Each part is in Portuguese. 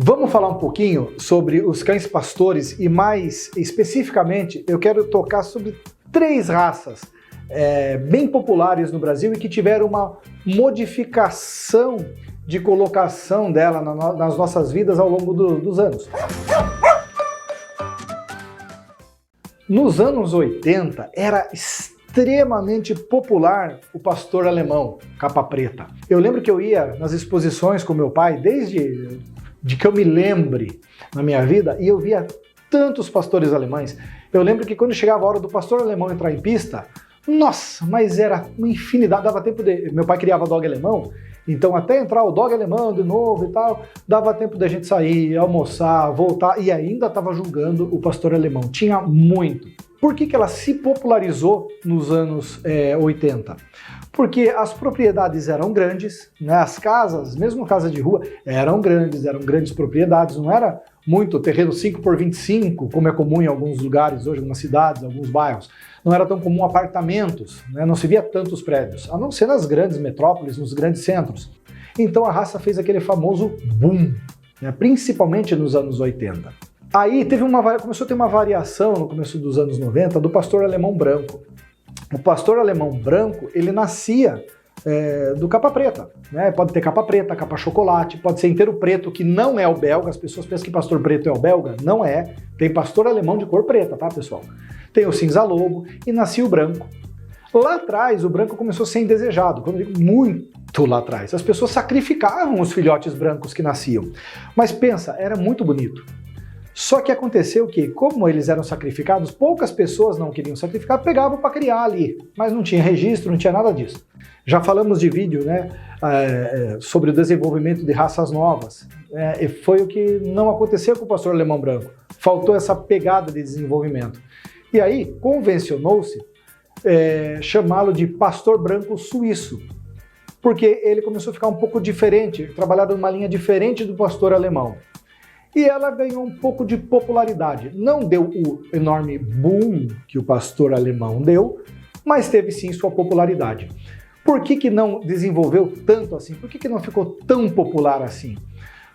Vamos falar um pouquinho sobre os cães pastores e mais especificamente eu quero tocar sobre 3 raças bem populares no Brasil e que tiveram uma modificação de colocação dela nas nossas vidas ao longo dos anos. Nos anos 80 era extremamente popular o pastor alemão, capa preta. Eu lembro que eu ia nas exposições com meu pai desde que eu me lembre na minha vida, e eu via tantos pastores alemães. Eu lembro que quando chegava a hora do pastor alemão entrar em pista, nossa, mas era uma infinidade, dava tempo de... Meu pai criava dog alemão, então até entrar o dog alemão de novo e tal, dava tempo da gente sair, almoçar, voltar, e ainda estava julgando o pastor alemão. Tinha muito. Por que ela se popularizou nos anos 80? Porque as propriedades eram grandes, né? As casas, mesmo casa de rua, eram grandes propriedades, não era muito terreno 5x25, como é comum em alguns lugares hoje, algumas cidades, alguns bairros. Não era tão comum apartamentos, né? Não se via tantos prédios, a não ser nas grandes metrópoles, nos grandes centros. Então a raça fez aquele famoso boom, né? Principalmente nos anos 80. Aí começou a ter uma variação no começo dos anos 90 do pastor alemão branco. O pastor alemão branco, ele nascia do capa preta, né? Pode ter capa preta, capa chocolate, pode ser inteiro preto, que não é o belga. As pessoas pensam que pastor preto é o belga, não é. Tem pastor alemão de cor preta, tá, pessoal? Tem o cinza lobo e nascia o branco. Lá atrás, o branco começou a ser indesejado, quando eu digo muito lá atrás. As pessoas sacrificavam os filhotes brancos que nasciam. Mas pensa, era muito bonito. Só que aconteceu que, como eles eram sacrificados, poucas pessoas não queriam sacrificar, pegavam para criar ali, mas não tinha registro, não tinha nada disso. Já falamos de vídeo, né, sobre o desenvolvimento de raças novas. E foi o que não aconteceu com o pastor alemão branco. Faltou essa pegada de desenvolvimento. E aí, convencionou-se chamá-lo de pastor branco suíço, porque ele começou a ficar um pouco diferente, trabalhado numa linha diferente do pastor alemão. E ela ganhou um pouco de popularidade. Não deu o enorme boom que o pastor alemão deu, mas teve sim sua popularidade. Por que não desenvolveu tanto assim? Por que não ficou tão popular assim?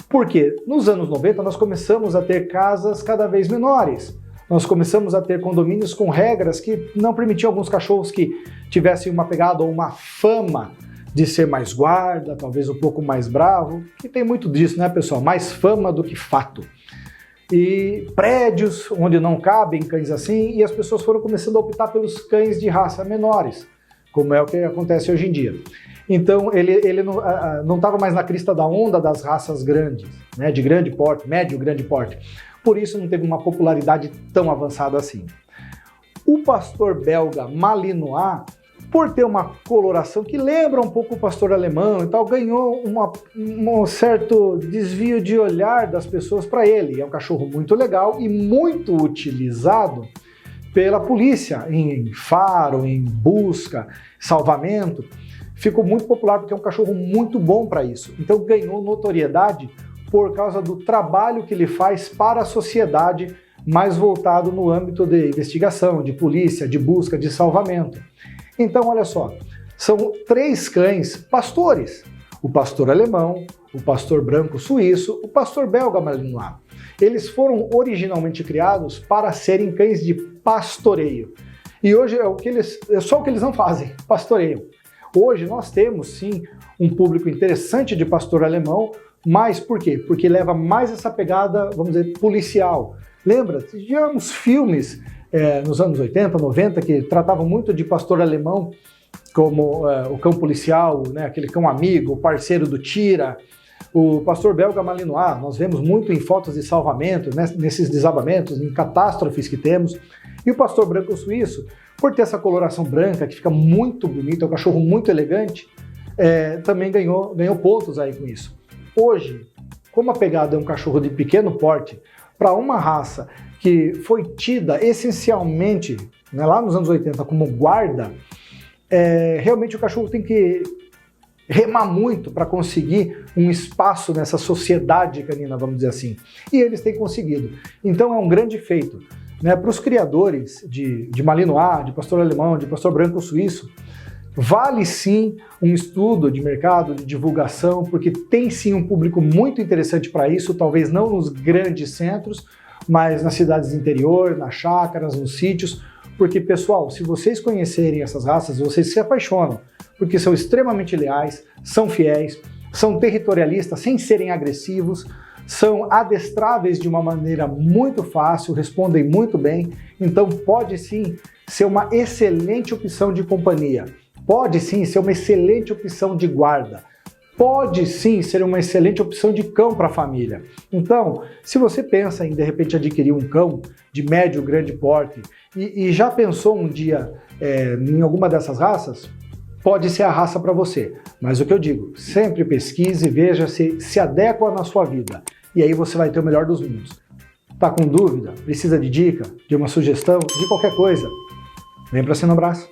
Porque nos anos 90 nós começamos a ter casas cada vez menores. Nós começamos a ter condomínios com regras que não permitiam alguns cachorros que tivessem uma pegada ou uma fama de ser mais guarda, talvez um pouco mais bravo, que tem muito disso, né, pessoal? Mais fama do que fato. E prédios onde não cabem cães assim, e as pessoas foram começando a optar pelos cães de raça menores, como é o que acontece hoje em dia. Então, ele não estava mais na crista da onda das raças grandes, né, de grande porte, médio, grande porte. Por isso não teve uma popularidade tão avançada assim. O pastor belga Malinois, por ter uma coloração que lembra um pouco o pastor alemão e tal, ganhou um certo desvio de olhar das pessoas para ele. É um cachorro muito legal e muito utilizado pela polícia, em faro, em busca, salvamento. Ficou muito popular porque é um cachorro muito bom para isso. Então ganhou notoriedade por causa do trabalho que ele faz para a sociedade, mais voltado no âmbito de investigação, de polícia, de busca, de salvamento. Então, olha só, são 3 cães pastores, o pastor alemão, o pastor branco suíço, o pastor belga Malinois. Eles foram originalmente criados para serem cães de pastoreio. E hoje é só o que eles não fazem, pastoreio. Hoje nós temos sim um público interessante de pastor alemão, mas por quê? Porque leva mais essa pegada, vamos dizer, policial. Lembra? Tivemos filmes nos anos 80, 90, que tratavam muito de pastor alemão como o cão policial, né, aquele cão amigo, o parceiro do tira. O pastor belga Malinois, nós vemos muito em fotos de salvamento, né, nesses desabamentos, em catástrofes que temos. E o pastor branco suíço, por ter essa coloração branca, que fica muito bonito, é um cachorro muito elegante, também ganhou pontos aí com isso. Hoje, como a pegada é um cachorro de pequeno porte, para uma raça que foi tida essencialmente, né, lá nos anos 80 como guarda, realmente o cachorro tem que remar muito para conseguir um espaço nessa sociedade canina, vamos dizer assim. E eles têm conseguido. Então é um grande feito, né, para os criadores de Malinois, de pastor alemão, de pastor branco suíço, Vale sim um estudo de mercado, de divulgação, porque tem sim um público muito interessante para isso, talvez não nos grandes centros, mas nas cidades do interior, nas chácaras, nos sítios, porque, pessoal, se vocês conhecerem essas raças, vocês se apaixonam, porque são extremamente leais, são fiéis, são territorialistas sem serem agressivos, são adestráveis de uma maneira muito fácil, respondem muito bem, então pode sim ser uma excelente opção de companhia, pode sim ser uma excelente opção de guarda, pode sim ser uma excelente opção de cão para a família. Então, se você pensa em de repente adquirir um cão de médio grande porte e já pensou um dia em alguma dessas raças, pode ser a raça para você. Mas o que eu digo, sempre pesquise, veja se adequa na sua vida. E aí você vai ter o melhor dos mundos. Tá com dúvida? Precisa de dica? De uma sugestão? De qualquer coisa? Vem para Sinobrás.